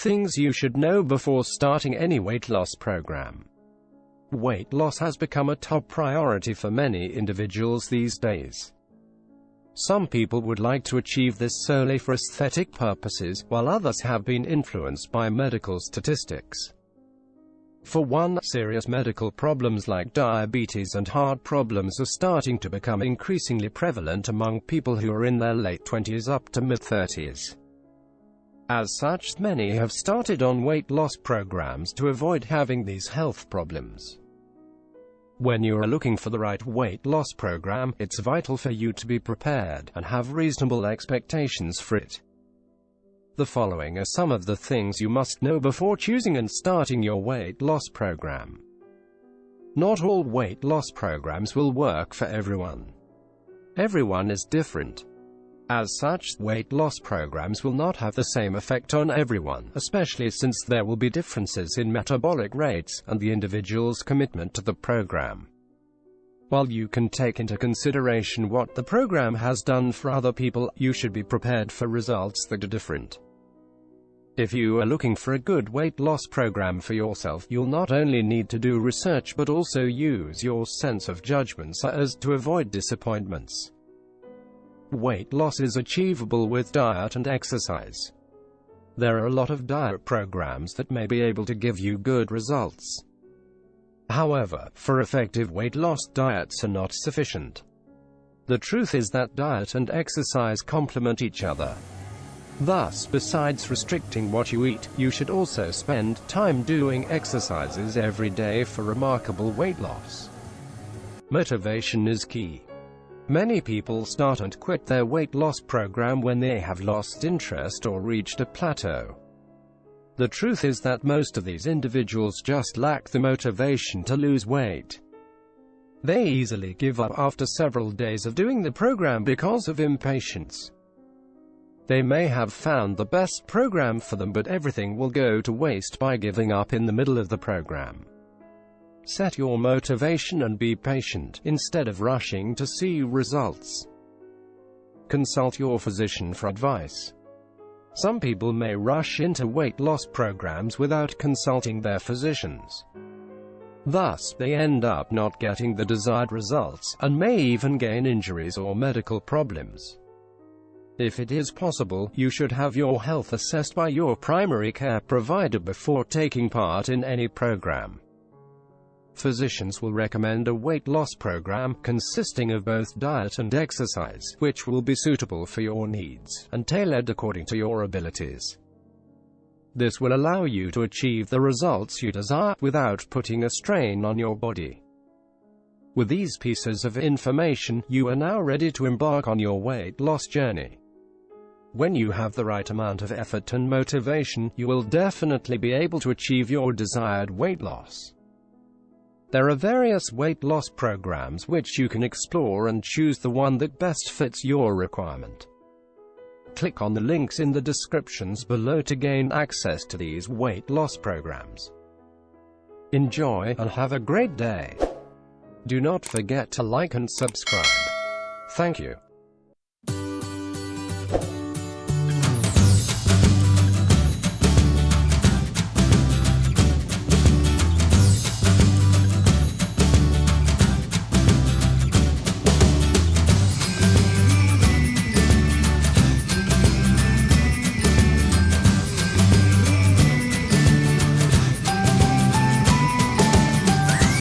Things you should know before starting any weight loss program. Weight loss has become a top priority for many individuals these days. Some people would like to achieve this solely for aesthetic purposes, while others have been influenced by medical statistics. For one, serious medical problems like diabetes and heart problems are starting to become increasingly prevalent among people who are in their late 20s up to mid-30s. As such, many have started on weight loss programs to avoid having these health problems. When you are looking for the right weight loss program, it's vital for you to be prepared and have reasonable expectations for it. The following are some of the things you must know before choosing and starting your weight loss program. Not all weight loss programs will work for everyone. Everyone is different. As such, weight loss programs will not have the same effect on everyone, especially since there will be differences in metabolic rates and the individual's commitment to the program. While you can take into consideration what the program has done for other people, you should be prepared for results that are different. If you are looking for a good weight loss program for yourself, you'll not only need to do research but also use your sense of judgment so as to avoid disappointments. Weight loss is achievable with diet and exercise. There are a lot of diet programs that may be able to give you good results. However, for effective weight loss, diets are not sufficient. The truth is that diet and exercise complement each other. Thus, besides restricting what you eat, you should also spend time doing exercises every day for remarkable weight loss. Motivation is key. Many people start and quit their weight loss program when they have lost interest or reached a plateau. The truth is that most of these individuals just lack the motivation to lose weight. They easily give up after several days of doing the program because of impatience. They may have found the best program for them, but everything will go to waste by giving up in the middle of the program. Set your motivation and be patient, instead of rushing to see results. Consult your physician for advice. Some people may rush into weight loss programs without consulting their physicians. Thus, they end up not getting the desired results, and may even gain injuries or medical problems. If it is possible, you should have your health assessed by your primary care provider before taking part in any program. Physicians will recommend a weight loss program consisting of both diet and exercise, which will be suitable for your needs and tailored according to your abilities. This will allow you to achieve the results you desire without putting a strain on your body. With these pieces of information, you are now ready to embark on your weight loss journey. When you have the right amount of effort and motivation, you will definitely be able to achieve your desired weight loss. There are various weight loss programs which you can explore and choose the one that best fits your requirement. Click on the links in the descriptions below to gain access to these weight loss programs. Enjoy, and have a great day. Do not forget to like and subscribe. Thank you.